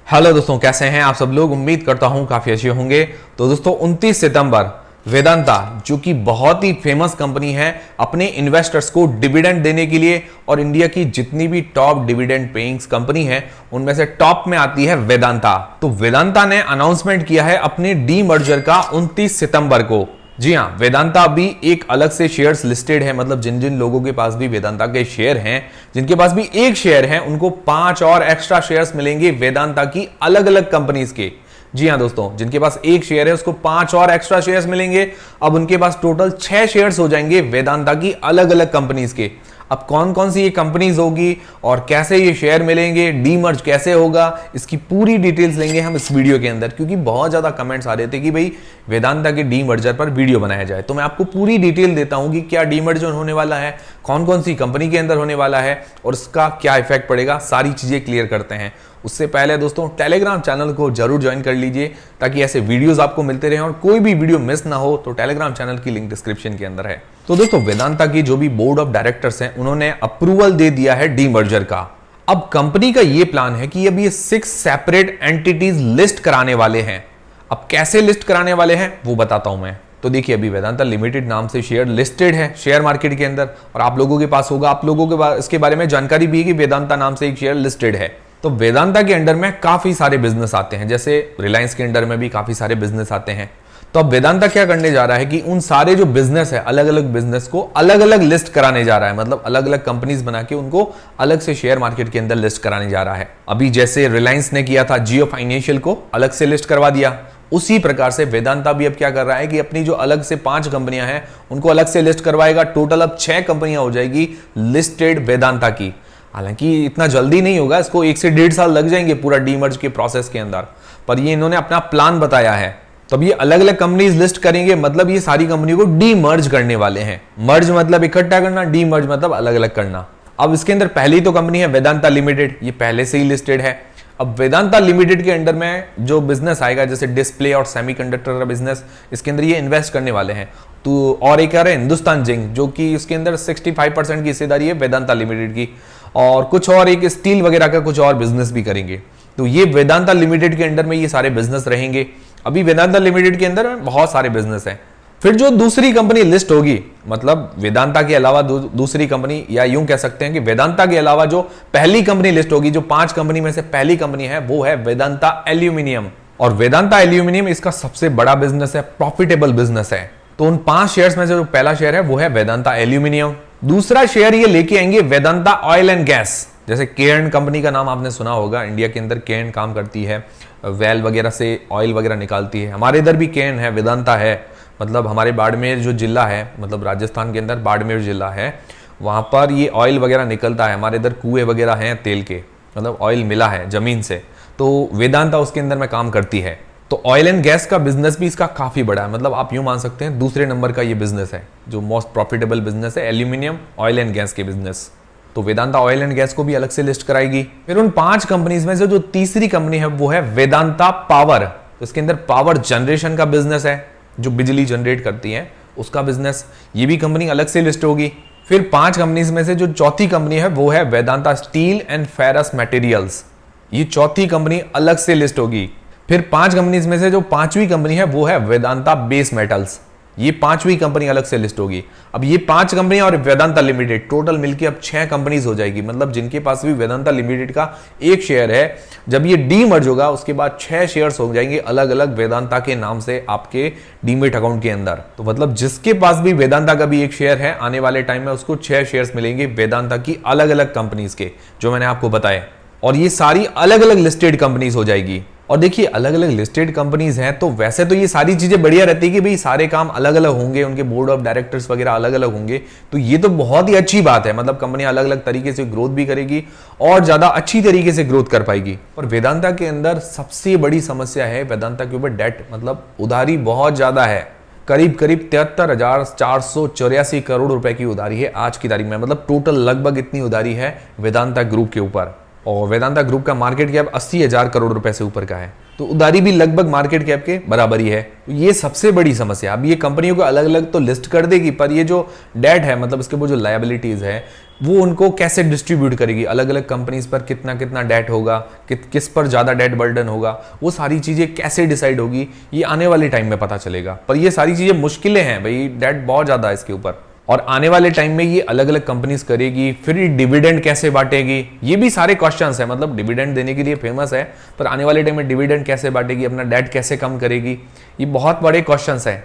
Hello दोस्तों, कैसे हैं आप सब लोग। उम्मीद करता हूं काफी अच्छे होंगे। तो दोस्तों 29 सितंबर वेदांता, जो कि बहुत ही फेमस कंपनी है, अपने इन्वेस्टर्स को डिविडेंड देने के लिए, और इंडिया की जितनी भी टॉप डिविडेंड पेइंग कंपनी है उनमें से टॉप में आती है वेदांता। तो वेदांता ने अनाउंसमेंट किया है अपने डी मर्जर का 29 सितंबर को। जी हाँ, वेदांता अभी एक अलग से शेयर्स लिस्टेड है, मतलब जिन जिन लोगों के पास भी वेदांता के शेयर हैं, जिनके पास भी एक शेयर है, उनको 5 और एक्स्ट्रा शेयर्स मिलेंगे वेदांता की अलग अलग कंपनीज के। जी हाँ दोस्तों, जिनके पास एक शेयर है उसको 5 और एक्स्ट्रा शेयर्स मिलेंगे। अब उनके पास टोटल 6 शेयर्स हो जाएंगे वेदांता की अलग अलग कंपनीज के। अब कौन कौन सी ये कंपनीज होगी और कैसे ये शेयर मिलेंगे, डीमर्ज कैसे होगा, इसकी पूरी डिटेल्स लेंगे हम इस वीडियो के अंदर, क्योंकि बहुत ज्यादा कमेंट्स आ रहे थे कि भाई वेदांता के डीमर्जर पर वीडियो बनाया जाए। तो मैं आपको पूरी डिटेल देता हूं कि क्या डीमर्जर होने वाला है, कौन कौन सी कंपनी के अंदर होने वाला है और उसका क्या इफेक्ट पड़ेगा, सारी चीजें क्लियर करते हैं। उससे पहले दोस्तों टेलीग्राम चैनल को जरूर ज्वाइन कर लीजिए, ताकि ऐसे वीडियोस आपको मिलते रहें और कोई भी वीडियो मिस ना हो। तो टेलीग्राम चैनल की लिंक डिस्क्रिप्शन के अंदर है। तो दोस्तों वेदांता की जो भी बोर्ड ऑफ डायरेक्टर्स हैं, उन्होंने अप्रूवल दे दिया है डीमर्जर का। अब कंपनी का ये प्लान है कि अब ये 6 सेपरेट एंटिटीज लिस्ट कराने वाले हैं। अब कैसे लिस्ट कराने वाले हैं वो बताता हूं मैं। तो देखिए, अभी वेदांता लिमिटेड नाम से शेयर लिस्टेड है शेयर मार्केट के अंदर, और आप लोगों के पास होगा, आप लोगों के इसके बारे में जानकारी भी है कि वेदांता नाम से एक शेयर लिस्टेड है। तो वेदांता के अंडर में काफी सारे बिजनेस आते हैं, जैसे रिलायंस के अंडर में भी काफी सारे बिजनेस आते हैं। तो अब वेदांता क्या करने जा रहा है कि उन सारे जो बिजनेस है, अलग अलग बिजनेस को अलग अलग लिस्ट कराने जा रहा है, मतलब अलग अलग कंपनीज बना के उनको अलग से शेयर मार्केट के अंदर लिस्ट कराने जा रहा है। अभी जैसे रिलायंस ने किया था, जियो फाइनेंशियल को अलग से लिस्ट करवा दिया, उसी प्रकार से वेदांता भी अब क्या कर रहा है कि अपनी जो अलग से 5 कंपनियां हैं उनको अलग से लिस्ट करवाएगा। टोटल अब 6 कंपनियां हो जाएगी लिस्टेड वेदांता की। हालांकि इतना जल्दी नहीं होगा, इसको 1 से 1.5 साल लग जाएंगे पूरा डीमर्ज के प्रोसेस के अंदर, पर ये इन्होंने अपना प्लान बताया है। तब ये अलग अलग कंपनीज लिस्ट करेंगे, मतलब ये सारी कंपनी को डीमर्ज करने वाले हैं। मर्ज मतलब इकट्ठा करना, डीमर्ज मतलब अलग अलग करना। अब इसके अंदर पहली तो कंपनी है वेदांता लिमिटेड, ये पहले से ही लिस्टेड है। अब वेदांता लिमिटेड के अंडर में जो बिजनेस आएगा, जैसे डिस्प्ले और सेमीकंडक्टर का बिजनेस, इसके अंदर ये इन्वेस्ट करने वाले हैं। तो और एक है हिंदुस्तान जिंक, जो कि इसके अंदर 65% की हिस्सेदारी है वेदांता लिमिटेड की, और कुछ और एक स्टील वगैरह का कुछ और बिजनेस भी करेंगे। तो ये वेदांता लिमिटेड के अंडर में ये सारे बिजनेस रहेंगे। अभी वेदांता लिमिटेड के अंदर बहुत सारे बिजनेस हैं। फिर जो दूसरी कंपनी लिस्ट होगी, मतलब वेदांता के अलावा दूसरी कंपनी, या यूं कह सकते हैं कि वेदांता के अलावा जो पहली कंपनी लिस्ट होगी, जो 5 कंपनी में से पहली कंपनी है, वो है वेदांता एल्यूमिनियम। और वेदांता एल्यूमिनियम इसका सबसे बड़ा बिजनेस है, प्रॉफिटेबल बिजनेस है। तो उन 5 शेयर्स में से जो पहला शेयर है वो है वेदांता एल्यूमिनियम। दूसरा शेयर ये लेके आएंगे वेदांता ऑयल एंड गैस। जैसे केन कंपनी का नाम आपने सुना होगा, इंडिया के अंदर केन काम करती है, वेल वगैरह से ऑयल वगैरह निकालती है। हमारे इधर भी केन है, वेदांता है, मतलब हमारे बाड़मेर जो जिला है, मतलब राजस्थान के अंदर बाड़मेर जिला है, वहां पर ये ऑयल वगैरह निकलता है। हमारे इधर कुएं वगैरह हैं तेल के, मतलब ऑयल मिला है जमीन से, तो वेदांता उसके अंदर में काम करती है। तो ऑयल एंड गैस का बिजनेस भी इसका काफी बड़ा है, मतलब आप यूं मान सकते हैं दूसरे नंबर का ये बिजनेस है, जो मोस्ट प्रॉफिटेबल बिजनेस है, एल्यूमिनियम ऑयल एंड गैस के बिजनेस। तो वेदांता ऑयल एंड गैस को भी अलग से लिस्ट कराएगी। फिर उन 5 कंपनीज में से जो तीसरी कंपनी है वो है वेदांता पावर। तो इसके अंदर पावर जनरेशन का बिजनेस है, जो बिजली जनरेट करती है उसका बिजनेस, ये भी कंपनी अलग से लिस्ट होगी। फिर 5 कंपनीज में से जो चौथी कंपनी है वो है Vedanta steel and ferrous materials, ये चौथी कंपनी अलग से लिस्ट होगी। फिर 5 कंपनीज में से जो 5वीं कंपनी है वो है वेदांता बेस मेटल्स, ये 5वीं कंपनी अलग से लिस्ट होगी। अब ये 5 कंपनी और वेदांता लिमिटेड टोटल मिलके अब 6 कंपनीज हो जाएगी, मतलब जिनके पास भी वेदांता लिमिटेड का एक शेयर है, जब ये डीमर्ज होगा उसके बाद 6 शेयर्स हो जाएंगे अलग अलग वेदांता के नाम से आपके डीमेट अकाउंट के अंदर। तो मतलब जिसके पास भी वेदांता का भी एक शेयर है, आने वाले टाइम में उसको 6 शेयर्स मिलेंगे वेदांता की अलग अलग कंपनीज के, जो मैंने आपको बताए। और ये सारी अलग अलग लिस्टेड कंपनीज हो जाएगी। और देखिए, अलग अलग लिस्टेड कंपनीज हैं, तो वैसे तो ये सारी चीजें बढ़िया रहती है कि भाई सारे काम अलग अलग होंगे, उनके बोर्ड ऑफ डायरेक्टर्स वगैरह अलग अलग होंगे, तो ये तो बहुत ही अच्छी बात है। मतलब कंपनियां अलग अलग तरीके से ग्रोथ भी करेगी और ज्यादा अच्छी तरीके से ग्रोथ कर पाएगी। और वेदांता के अंदर सबसे बड़ी समस्या है वेदांता के ऊपर डेट, मतलब उधारी बहुत ज्यादा है। करीब करीब 73,484 करोड़ रुपए की उधारी है आज की तारीख में, मतलब टोटल लगभग इतनी उधारी है वेदांता ग्रुप के ऊपर। और वेदांता ग्रुप का मार्केट कैप 80,000 करोड़ रुपए से ऊपर का है, तो उधारी भी लगभग मार्केट कैप के बराबर ही है। तो ये सबसे बड़ी समस्या। अब ये कंपनियों को अलग अलग तो लिस्ट कर देगी, पर ये जो डेट है, मतलब इसके वो जो लायबिलिटीज है, वो उनको कैसे डिस्ट्रीब्यूट करेगी, अलग अलग कंपनीज पर कितना कितना डेट होगा, किस पर ज्यादा डेट बर्डन होगा, वो सारी चीजें कैसे डिसाइड होगी, ये आने वाले टाइम में पता चलेगा। पर ये सारी चीजें मुश्किलें हैं भाई, डेट बहुत ज्यादा है इसके ऊपर, और आने वाले टाइम में ये अलग अलग कंपनीज करेगी। फिर डिविडेंड कैसे बांटेगी, ये भी सारे क्वेश्चंस है। मतलब डिविडेंड देने के लिए फेमस है, पर आने वाले टाइम में डिविडेंड कैसे बांटेगी, अपना डेट कैसे कम करेगी, ये बहुत बड़े क्वेश्चंस हैं।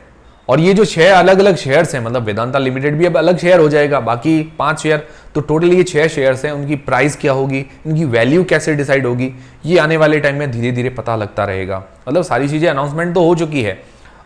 और ये जो 6 अलग अलग शेयर्स हैं, मतलब वेदांता लिमिटेड भी अब अलग शेयर हो जाएगा, बाकी 5 शेयर, तो टोटल ये 6 शेयर्स हैं। उनकी प्राइस क्या होगी, इनकी वैल्यू कैसे डिसाइड होगी, ये आने वाले टाइम में धीरे धीरे पता लगता रहेगा। मतलब सारी चीजें अनाउंसमेंट तो हो चुकी है,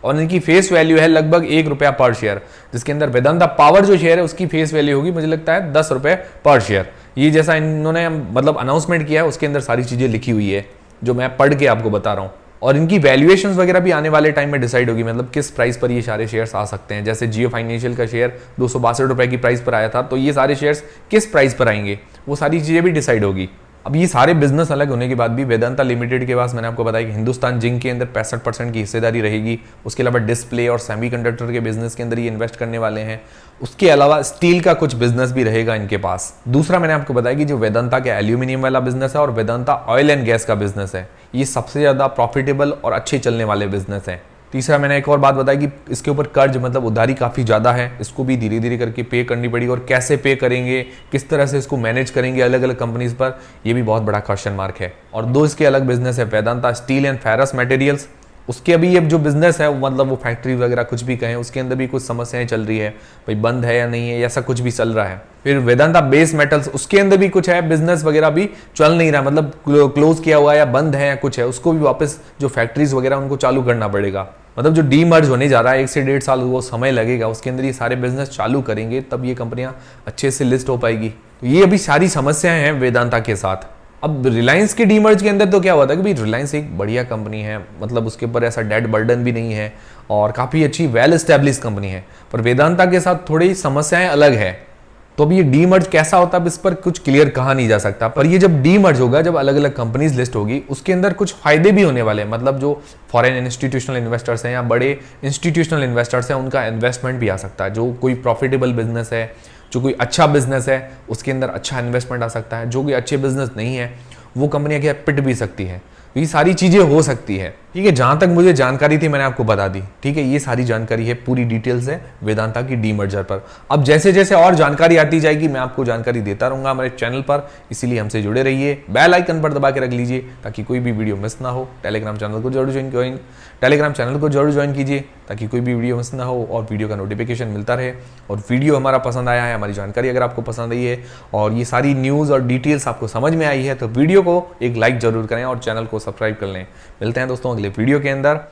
और इनकी फेस वैल्यू है लगभग 1 रुपया पर शेयर, जिसके अंदर वेदांता पावर जो शेयर है उसकी फेस वैल्यू होगी मुझे लगता है 10 रुपए पर शेयर। ये जैसा इन्होंने मतलब अनाउंसमेंट किया है उसके अंदर सारी चीजें लिखी हुई है, जो मैं पढ़ के आपको बता रहा हूँ। और इनकी वैल्यूएशंस वगैरह भी आने वाले टाइम में डिसाइड होगी, मतलब किस प्राइस पर ये सारे शेयर्स आ सकते हैं। जैसे जियो फाइनेंशियल का शेयर 262 रुपए की प्राइस पर आया था, तो ये सारे शेयर्स किस प्राइस पर आएंगे, वो सारी चीजें भी डिसाइड होगी। अब ये सारे बिजनेस अलग होने के बाद भी वेदांता लिमिटेड के पास मैंने आपको बताया कि हिंदुस्तान जिंक के अंदर 65% की हिस्सेदारी रहेगी। उसके अलावा डिस्प्ले और सेमीकंडक्टर के बिजनेस के अंदर ये इन्वेस्ट करने वाले हैं। उसके अलावा स्टील का कुछ बिजनेस भी रहेगा इनके पास। दूसरा मैंने आपको बताया कि जो वेदांता के एल्यूमिनियम वाला बिजनेस है और वेदांता ऑयल एंड गैस का बिजनेस है, ये सबसे ज्यादा प्रॉफिटेबल और अच्छे चलने वाले बिजनेस है। तीसरा मैंने एक और बात बताई कि इसके ऊपर कर्ज मतलब उधारी काफ़ी ज़्यादा है, इसको भी धीरे धीरे करके पे करनी पड़ेगी, और कैसे पे करेंगे, किस तरह से इसको मैनेज करेंगे अलग अलग कंपनीज पर, ये भी बहुत बड़ा क्वेश्चन मार्क है। और 2 इसके अलग बिजनेस है, Vedanta steel and ferrous materials, उसके अभी ये जो बिजनेस है मतलब वो फैक्ट्री वगैरह कुछ भी कहें, उसके अंदर भी कुछ समस्याएं चल रही है, भाई बंद है या नहीं है, ऐसा कुछ भी चल रहा है। फिर वेदांता बेस मेटल्स, उसके अंदर भी कुछ है, बिजनेस वगैरह भी चल नहीं रहा, मतलब क्लोज किया हुआ है या बंद है या कुछ है, उसको भी वापस जो फैक्ट्रीज वगैरह उनको चालू करना पड़ेगा। मतलब जो डीमर्ज होने जा रहा है 1 से 1.5 साल वो समय लगेगा, उसके अंदर ये सारे बिजनेस चालू करेंगे, तब ये कंपनियां अच्छे से लिस्ट हो पाएगी। तो ये अभी सारी समस्याएं हैं वेदांता के साथ। अब रिलायंस के डीमर्ज के अंदर तो क्या हुआ था कि भाई रिलायंस एक बढ़िया कंपनी है, मतलब उसके ऊपर ऐसा डेट बर्डन भी नहीं है और काफ़ी अच्छी वेल एस्टेब्लिश कंपनी है, पर वेदांता के साथ थोड़ी समस्याएं अलग है। तो अब ये डीमर्ज कैसा होता है इस पर कुछ क्लियर कहा नहीं जा सकता, पर ये जब डीमर्ज होगा, जब अलग अलग कंपनीज लिस्ट होगी, उसके अंदर कुछ फायदे भी होने वाले हैं। मतलब जो फॉरेन इंस्टीट्यूशनल इन्वेस्टर्स हैं या बड़े इंस्टीट्यूशनल इन्वेस्टर्स हैं, उनका इन्वेस्टमेंट भी आ सकता है। जो कोई प्रॉफिटेबल बिजनेस है, जो कोई अच्छा बिजनेस है, उसके अंदर अच्छा इन्वेस्टमेंट आ सकता है। जो कोई अच्छे बिजनेस नहीं है, वो कंपनियां क्या पिट भी सकती है। ये सारी चीजें हो सकती है, ठीक है। जहां तक मुझे जानकारी थी मैंने आपको बता दी, ठीक है। ये सारी जानकारी है, पूरी डिटेल्स है वेदांता की डीमर्जर पर। अब जैसे जैसे और जानकारी आती जाएगी मैं आपको जानकारी देता रहूंगा हमारे चैनल पर, इसीलिए हमसे जुड़े रहिए। बेल आइकन पर दबा के रख लीजिए ताकि कोई भी वीडियो मिस ना हो। टेलीग्राम चैनल को जरूर ज्वाइन कीजिए ताकि कोई भी वीडियो मिस ना हो और वीडियो का नोटिफिकेशन मिलता रहे। और वीडियो हमारा पसंद आया है, हमारी जानकारी अगर आपको पसंद आई है और ये सारी न्यूज़ और डिटेल्स आपको समझ में आई है, तो वीडियो को एक लाइक जरूर करें और चैनल को सब्सक्राइब कर लें। मिलते हैं दोस्तों अगले वीडियो के अंदर।